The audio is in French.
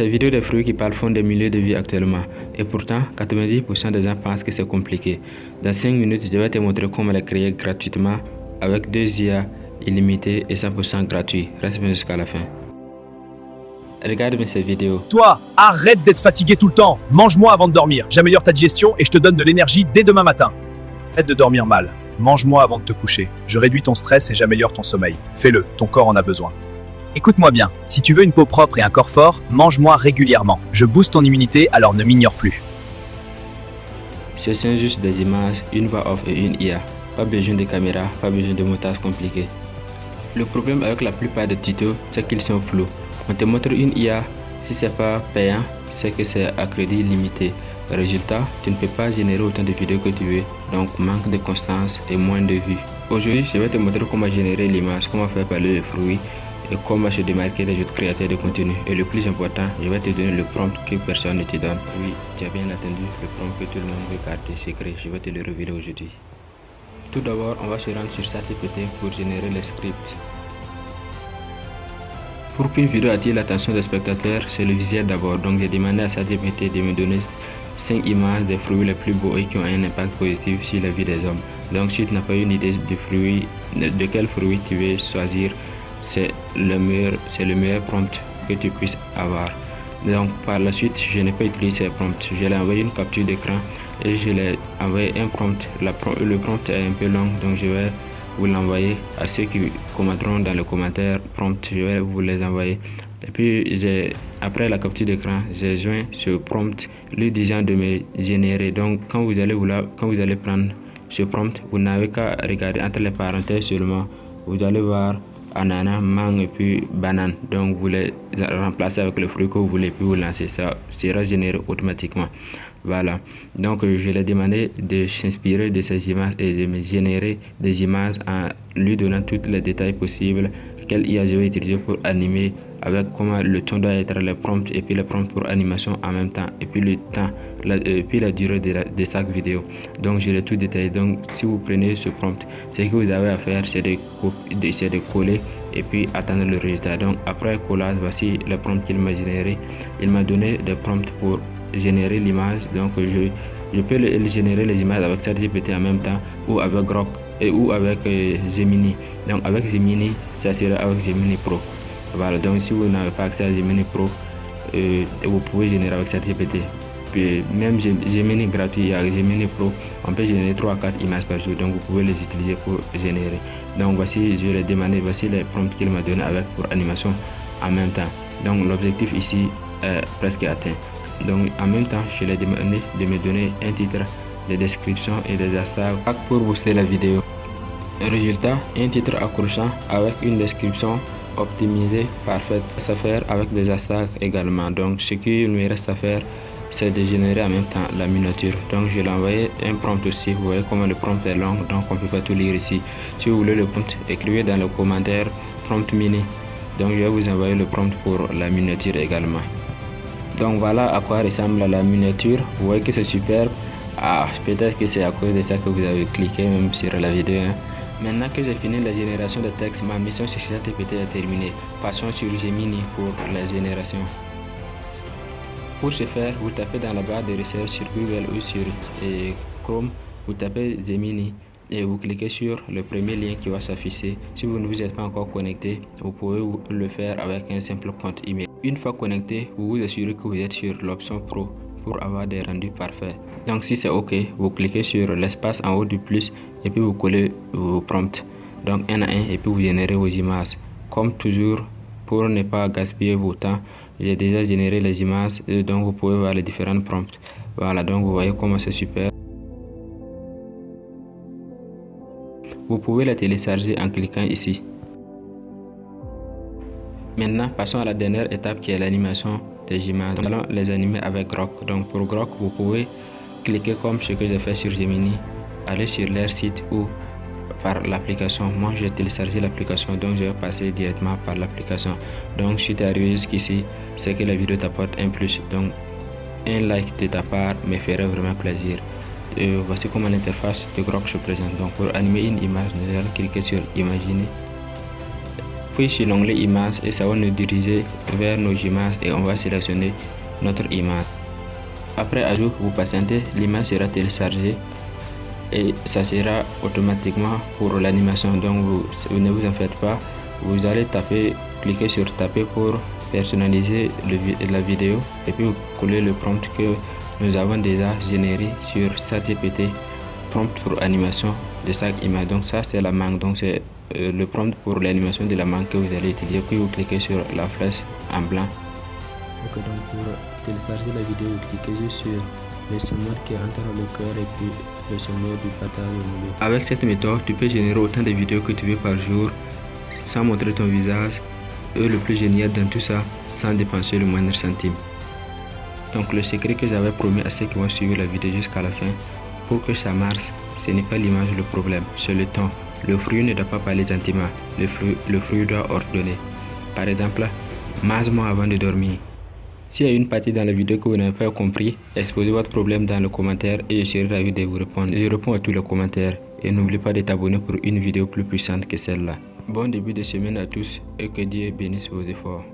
Ces vidéos de fruits qui parlent font des milliers de vues actuellement. Et pourtant, 90% des gens pensent que c'est compliqué. Dans 5 minutes, je vais te montrer comment les créer gratuitement avec 2 IA illimitées et 100% gratuit. Reste bien jusqu'à la fin. Regarde ces vidéos. Toi, arrête d'être fatigué tout le temps. Mange-moi avant de dormir. J'améliore ta digestion et je te donne de l'énergie dès demain matin. Arrête de dormir mal. Mange-moi avant de te coucher. Je réduis ton stress et j'améliore ton sommeil. Fais-le, ton corps en a besoin. Écoute-moi bien, si tu veux une peau propre et un corps fort, mange-moi régulièrement. Je booste ton immunité, alors ne m'ignore plus. Ce sont juste des images, une voix off et une IA. Pas besoin de caméra, pas besoin de montage compliqué. Le problème avec la plupart des tutos, c'est qu'ils sont flous. On te montre une IA, si c'est pas payant, c'est que c'est à crédit limité. Résultat, tu ne peux pas générer autant de vidéos que tu veux, donc manque de constance et moins de vues. Aujourd'hui, je vais te montrer comment générer l'image, comment faire parler les fruits et comment se démarquer des autres créateurs de contenu. Et le plus important, je vais te donner le prompt que personne ne te donne. Oui, tu as bien entendu, le prompt que tout le monde veut garder secret. Je vais te le révéler aujourd'hui. Tout d'abord, on va se rendre sur ChatGPT pour générer le script. Pour qu'une vidéo attire l'attention des spectateurs, c'est le visuel d'abord. Donc j'ai demandé à ChatGPT de me donner 5 images des fruits les plus beaux et qui ont un impact positif sur la vie des hommes. Donc si tu n'as pas une idée de quel fruit tu veux choisir, c'est le meilleur prompt que tu puisses avoir. Donc par la suite, je n'ai pas utilisé ces prompts. Je l'ai envoyé une capture d'écran et je l'ai envoyé un prompt. Le prompt est un peu long, donc je vais vous l'envoyer à ceux qui commenteront dans le commentaire prompt. Je vais vous les envoyer. Et puis après la capture d'écran, j'ai joint ce prompt lui disant de me générer. Donc quand vous allez prendre ce prompt, vous n'avez qu'à regarder entre les parenthèses seulement. Vous allez voir ananas, mangue et puis banane. Donc vous les remplacez avec le fruit que vous voulez puis vous lancez. Ça sera généré automatiquement. Voilà. Donc je lui ai demandé de s'inspirer de ces images et de me générer des images en lui donnant tous les détails possibles. Quelle IA je vais utiliser pour animer, avec comment le ton doit être, les prompts et puis les prompts pour animation en même temps, et puis le temps, puis la durée de chaque vidéo. Donc je l'ai tout détaillé. Donc si vous prenez ce prompt, ce que vous avez à faire, c'est de coller et puis attendre le résultat. Donc après collage, voici le prompt qu'il m'a généré. Il m'a donné des prompts pour générer l'image. Donc je peux générer les images avec ChatGPT en même temps ou avec Grok ou avec Gemini. Donc avec Gemini, ça sera avec Gemini Pro. Voilà, donc si vous n'avez pas accès à Gemini Pro, vous pouvez générer avec ChatGPT. Même Gemini gratuit et avec Gemini Pro, on peut générer 3 à 4 images par jour. Donc vous pouvez les utiliser pour générer. Donc voici, je l'ai demandé, voici les prompts qu'il m'a donné avec pour animation en même temps. Donc l'objectif ici est presque atteint. Donc en même temps, je l'ai demandé de me donner un titre, des descriptions et des hashtags pour booster la vidéo. Résultat, un titre accrochant avec une description optimisée, parfaite. Ça faire avec des hashtags également. Donc ce qu'il me reste à faire, c'est de générer en même temps la miniature. Donc je l'ai envoyé un prompt aussi. Vous voyez comment le prompt est long, donc on ne peut pas tout lire ici. Si vous voulez le prompt, écrivez dans le commentaire prompt mini. Donc je vais vous envoyer le prompt pour la miniature également. Donc voilà à quoi ressemble la miniature. Vous voyez que c'est superbe. Peut-être que c'est à cause de ça que vous avez cliqué même sur la vidéo. Maintenant que j'ai fini la génération de texte, ma mission sur ChatGPT est terminée. Passons sur Gemini pour la génération. Pour ce faire, vous tapez dans la barre de recherche sur Google ou sur Chrome, vous tapez Gemini et vous cliquez sur le premier lien qui va s'afficher. Si vous ne vous êtes pas encore connecté, vous pouvez le faire avec un simple compte email. Une fois connecté, vous vous assurez que vous êtes sur l'option Pro pour avoir des rendus parfaits. Donc si c'est OK, vous cliquez sur l'espace en haut du plus et puis vous collez vos prompts. Donc un à un et puis vous générez vos images. Comme toujours, pour ne pas gaspiller vos temps, j'ai déjà généré les images et donc vous pouvez voir les différents prompts. Voilà, donc vous voyez comment c'est super. Vous pouvez la télécharger en cliquant ici. Maintenant, passons à la dernière étape qui est l'animation des images. Nous allons les animer avec Grok. Donc pour Grok, vous pouvez cliquer comme ce que j'ai fait sur Gemini, aller sur leur site ou par l'application. Moi, j'ai téléchargé l'application, donc je vais passer directement par l'application. Donc si tu es arrivé jusqu'ici, c'est que la vidéo t'apporte un plus. Donc un like de ta part me ferait vraiment plaisir. Voici comment l'interface de Grok se présente. Donc pour animer une image, nous allons cliquer sur Imaginer. appuie sur l'onglet images et ça va nous diriger vers nos images et on va sélectionner notre image. Après ajout, vous patientez, l'image sera téléchargée et ça sera automatiquement pour l'animation. Donc vous ne vous en faites pas, vous allez cliquer sur taper pour personnaliser la vidéo et puis vous collez le prompt que nous avons déjà généré sur ChatGPT, prompt pour animation de chaque image. Donc ça c'est la mangue, donc c'est le prompt pour l'animation de la mangue que vous allez utiliser. Puis vous cliquez sur la flèche en blanc. Ok, donc pour télécharger la vidéo, vous cliquez juste sur le symbole qui est entre le cœur et puis le symbole du partage au milieu. Avec cette méthode, tu peux générer autant de vidéos que tu veux par jour sans montrer ton visage. Et le plus génial dans tout ça, sans dépenser le moindre centime. Donc le secret que j'avais promis à ceux qui vont suivre la vidéo jusqu'à la fin, pour que ça marche, ce n'est pas l'image le problème, c'est le temps. Le fruit ne doit pas parler gentiment, le fruit doit ordonner. Par exemple, mange-moi avant de dormir. S'il y a une partie dans la vidéo que vous n'avez pas compris, exposez votre problème dans le commentaire et je serai ravi de vous répondre. Je réponds à tous les commentaires et n'oublie pas de t'abonner pour une vidéo plus puissante que celle-là. Bon début de semaine à tous et que Dieu bénisse vos efforts.